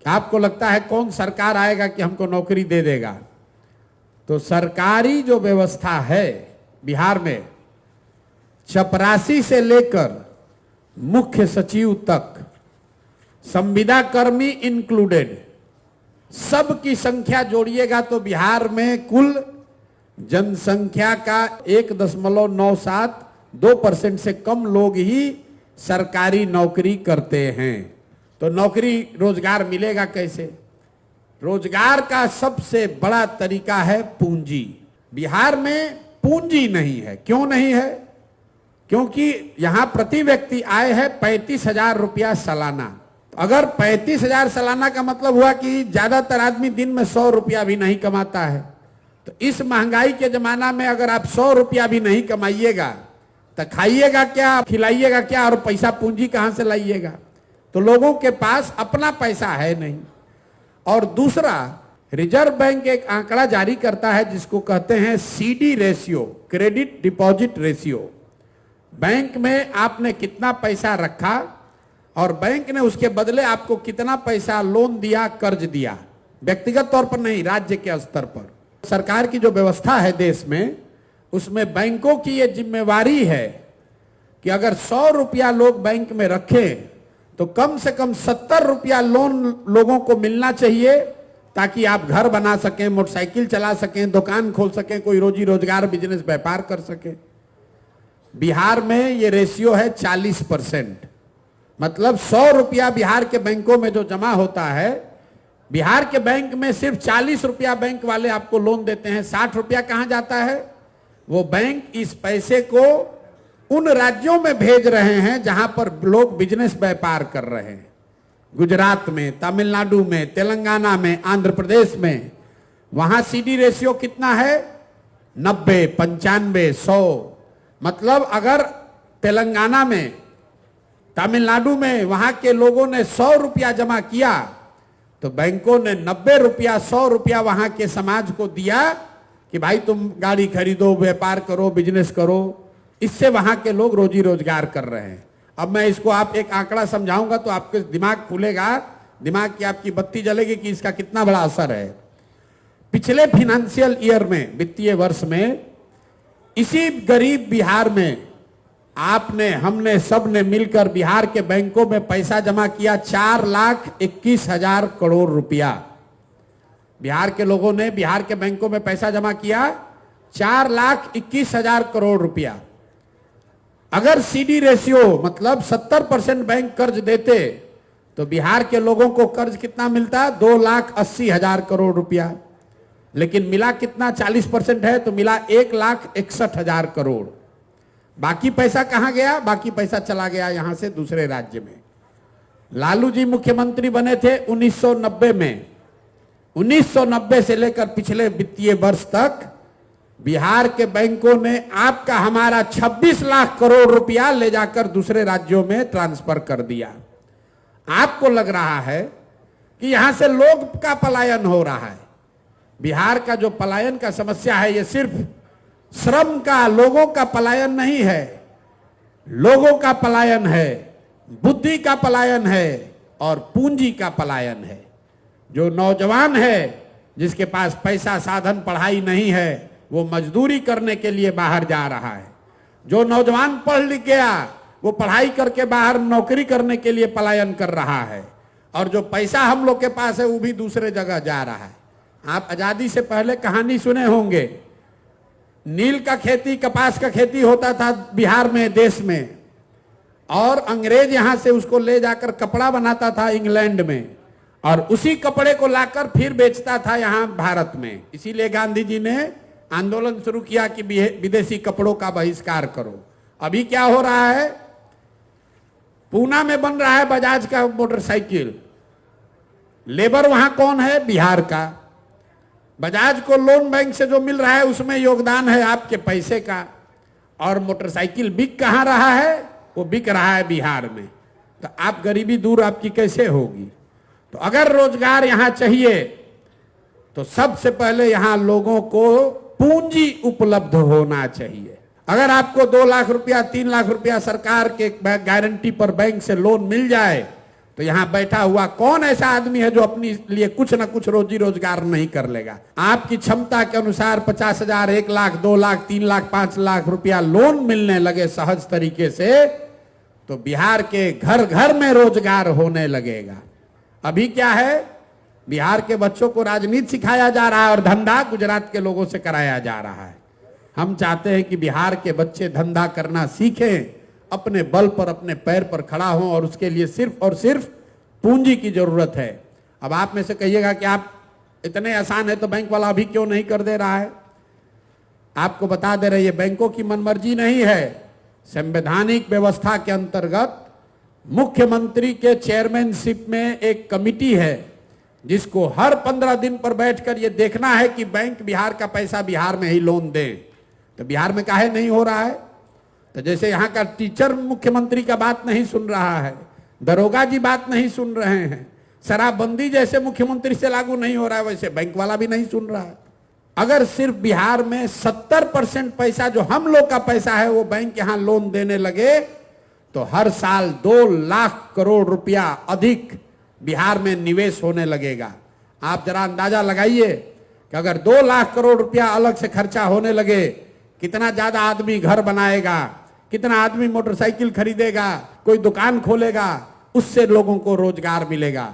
आपको लगता है कौन सरकार आएगा कि हमको नौकरी दे देगा? तो सरकारी जो व्यवस्था है बिहार में, चपरासी से लेकर मुख्य सचिव तक, संविदा कर्मी इंक्लूडेड, सबकी संख्या जोड़िएगा तो बिहार में कुल जनसंख्या का 1.97-2% से कम लोग ही सरकारी नौकरी करते हैं। तो नौकरी रोजगार मिलेगा कैसे? रोजगार का सबसे बड़ा तरीका है पूंजी। बिहार में पूंजी नहीं है। क्यों नहीं है? क्योंकि यहां प्रति व्यक्ति आय है 35,000 रुपया सालाना। अगर 35,000 सालाना का मतलब हुआ कि ज्यादातर आदमी दिन में 100 रुपया भी नहीं कमाता है। तो इस महंगाई के जमाना में अगर आप 100 रुपया भी नहीं कमाइएगा तो खाइएगा क्या, खिलाइएगा क्या, और पैसा पूंजी कहां से लाइएगा? तो लोगों के पास अपना पैसा है नहीं। और दूसरा, रिजर्व बैंक एक आंकड़ा जारी करता है जिसको कहते हैं CD ratio, credit deposit ratio. Bank में आपने कितना पैसा रखा और बैंक ने उसके बदले आपको कितना पैसा लोन दिया, कर्ज दिया, व्यक्तिगत तौर पर नहीं, राज्य के स्तर पर। सरकार की जो व्यवस्था है देश में, उसमें बैंकों की ये जिम्मेवारी है कि अगर 100 रुपया लोग बैंक में रखें तो कम से कम 70 रुपया लोन लोगों को मिलना चाहिए, ताकि आप घर बना सकें, मोटरसाइकिल चला सकें, दुकान खोल सकें, कोई रोजी रोजगार बिजनेस व्यापार कर सकें। बिहार में ये रेशियो है 40%। मतलब 100 रुपया बिहार के बैंकों में जो जमा होता है, बिहार के बैंक में सिर्फ 40 रुपया बैंक वाले आपको लोन देते हैं। 60 रुपया कहां जाता है? वो बैंक इस पैसे को उन राज्यों में भेज रहे हैं जहां पर लोग बिजनेस व्यापार कर रहे हैं। गुजरात में, तमिलनाडु में, तेलंगाना में, आंध्र प्रदेश में। वहां सीडी रेशियो कितना है? 90, 95, 100। मतलब अगर तेलंगाना में, तमिलनाडु में वहां के लोगों ने 100 रुपया जमा किया तो बैंकों ने 90 रुपया, 100 रुपया वहां के समाज को दिया कि भाई तुम गाड़ी खरीदो, व्यापार करो, बिजनेस करो। इससे वहां के लोग रोजी रोजगार कर रहे हैं। अब मैं इसको आप एक आंकड़ा समझाऊंगा तो आपके दिमाग खुलेगा, दिमाग की आपकी बत्ती जलेगी कि इसका कितना बड़ा असर है। पिछले फाइनेंशियल ईयर में, वित्तीय वर्ष में, इसी गरीब बिहार में आपने, हमने, सब ने मिलकर बिहार के बैंकों में पैसा जमा किया 4,21,000 करोड़ रुपया। बिहार के लोगों ने बिहार के बैंकों में पैसा जमा किया 4,21,000 करोड़ रुपया। अगर सीडी रेशियो मतलब 70% बैंक कर्ज देते तो बिहार के लोगों को कर्ज कितना मिलता? 2,80,000 करोड़ रुपया। लेकिन मिला कितना? 40% है तो मिला 1,61,000 करोड़। बाकी पैसा कहां गया? बाकी पैसा चला गया यहां से दूसरे राज्य में। लालू जी मुख्यमंत्री बने थे 1990 में। 1990 से लेकर पिछले वित्तीय वर्ष तक बिहार के बैंकों ने आपका, हमारा 26 लाख करोड़ रुपया ले जाकर दूसरे राज्यों में ट्रांसफर कर दिया। आपको लग रहा है कि यहां से लोग का पलायन हो रहा है। बिहार का जो पलायन का समस्या है, ये सिर्फ श्रम का, लोगों का पलायन नहीं है। लोगों का पलायन है, बुद्धि का पलायन है और पूंजी का पलायन है। जो नौजवान है, जिसके पास पैसा, साधन, पढ़ाई नहीं है, वो मजदूरी करने के लिए बाहर जा रहा है। जो नौजवान पढ़ लिख गया, वो पढ़ाई करके बाहर नौकरी करने के लिए पलायन कर रहा है। और जो पैसा हम लोग के पास है वो भी दूसरे जगह जा रहा है। आप आजादी से पहले कहानी सुने होंगे, नील का खेती, कपास का खेती होता था बिहार में, देश में, और अंग्रेज यहां से उसको ले जाकर कपड़ा बनाता था इंग्लैंड में, और उसी कपड़े को लाकर फिर बेचता था यहां भारत में। इसीलिए गांधी जी ने आंदोलन शुरू किया कि विदेशी कपड़ों का बहिष्कार करो। अभी क्या हो रहा है? पूना में बन रहा है बजाज का मोटरसाइकिल। लेबर वहां कौन है? बिहार का। बजाज को लोन बैंक से जो मिल रहा है उसमें योगदान है आपके पैसे का। और मोटरसाइकिल बिक कहां रहा है? वो बिक रहा है बिहार में। तो आप गरीबी दूर आपकी कैसे होगी? तो अगर रोजगार यहां चाहिए तो सबसे पहले यहां लोगों को पूंजी उपलब्ध होना चाहिए। अगर आपको 2 लाख रुपया, 3 लाख रुपया सरकार के गारंटी पर बैंक से लोन मिल जाए तो तो यहां बैठा हुआ कौन ऐसा आदमी है जो अपने लिए कुछ ना कुछ रोजी रोजगार नहीं कर लेगा? आपकी क्षमता के अनुसार 50,000, 1 लाख, 2 लाख, 3 लाख, 5 लाख रुपया लोन मिलने लगे सहज तरीके से, तो बिहार के घर घर में रोजगार होने लगेगा। अभी क्या है, बिहार के बच्चों को राजनीति सिखाया जा रहा है और धंधा गुजरात के लोगों से कराया जा रहा है। हम चाहते हैं कि बिहार के बच्चे धंधा करना सीखें, अपने बल पर अपने पैर पर खड़ा हों, और उसके लिए सिर्फ और सिर्फ पूंजी की जरूरत है। अब आप में से कहिएगा कि आप इतने आसान है तो बैंक वाला अभी क्यों नहीं कर दे रहा है? आपको बता दे रहे, ये बैंकों की मनमर्जी नहीं है। संवैधानिक व्यवस्था के अंतर्गत मुख्यमंत्री के चेयरमैनशिप में एक कमिटी है जिसको हर 15 दिन पर बैठकर ये देखना है कि बैंक बिहार का पैसा बिहार में ही लोन दे। तो बिहार में काहे नहीं हो रहा है? तो जैसे यहाँ का टीचर मुख्यमंत्री का बात नहीं सुन रहा है, दरोगा जी बात नहीं सुन रहे हैं, शराबबंदी जैसे मुख्यमंत्री से लागू नहीं हो रहा है, वैसे बैंक वाला भी नहीं सुन रहा है। अगर सिर्फ बिहार में 70% पैसा जो हम लोग का पैसा है वो बैंक यहाँ लोन देने लगे तो हर साल 2 लाख करोड़ रुपया अधिक बिहार में निवेश होने लगेगा। आप जरा अंदाजा लगाइए कि अगर 2 लाख करोड़ रुपया अलग से खर्चा होने लगे, कितना ज्यादा आदमी घर बनाएगा, कितना आदमी मोटरसाइकिल खरीदेगा, कोई दुकान खोलेगा, उससे लोगों को रोजगार मिलेगा।